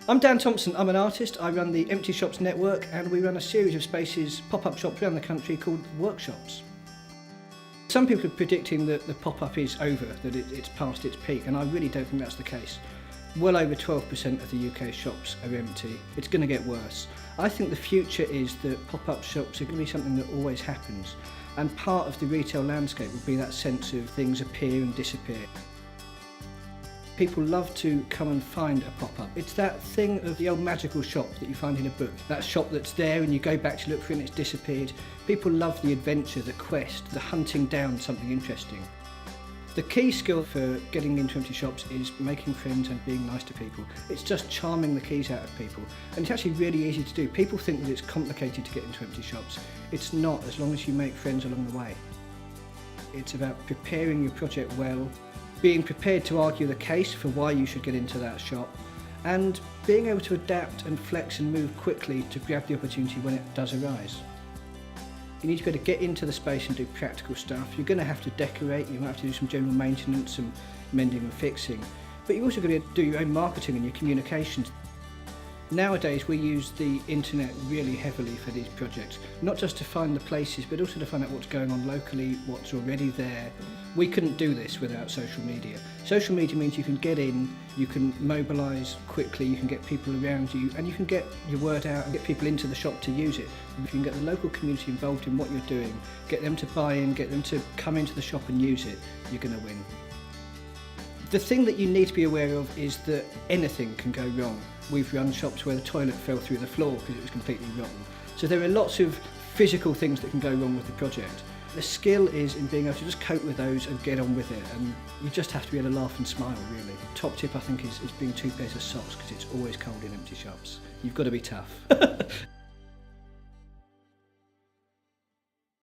I'm Dan Thompson, I'm an artist. I run the Empty Shops Network and we run a series of spaces, pop-up shops around the country called workshops. Some people are predicting that the pop-up is over, that it's past its peak, and I really don't think that's the case. Well over 12% of the UK shops are empty. It's going to get worse. I think the future is that pop-up shops are going to be something that always happens, and part of the retail landscape would be that sense of things appear and disappear. People love to come and find a pop-up. It's that thing of the old magical shop that you find in a book. That shop that's there and you go back to look for it and it's disappeared. People love the adventure, the quest, the hunting down something interesting. The key skill for getting into empty shops is making friends and being nice to people. It's just charming the keys out of people. And it's actually really easy to do. People think that it's complicated to get into empty shops. It's not, as long as you make friends along the way. It's about preparing your project well, being prepared to argue the case for why you should get into that shop, and being able to adapt and flex and move quickly to grab the opportunity when it does arise. You need to be able to get into the space and do practical stuff. You're going to have to decorate, you might have to do some general maintenance, some mending and fixing, but you're also going to do your own marketing and your communications. Nowadays we use the internet really heavily for these projects, not just to find the places but also to find out what's going on locally, what's already there. We couldn't do this without social media. Social media means you can get in, you can mobilise quickly, you can get people around you, and you can get your word out and get people into the shop to use it. If you can get the local community involved in what you're doing, get them to buy in, get them to come into the shop and use it, you're going to win. The thing that you need to be aware of is that anything can go wrong. We've run shops where the toilet fell through the floor because it was completely rotten. So there are lots of physical things that can go wrong with the project. The skill is in being able to just cope with those and get on with it, and you just have to be able to laugh and smile, really. Top tip I think is being 2 pairs of socks, because it's always cold in empty shops. You've got to be tough.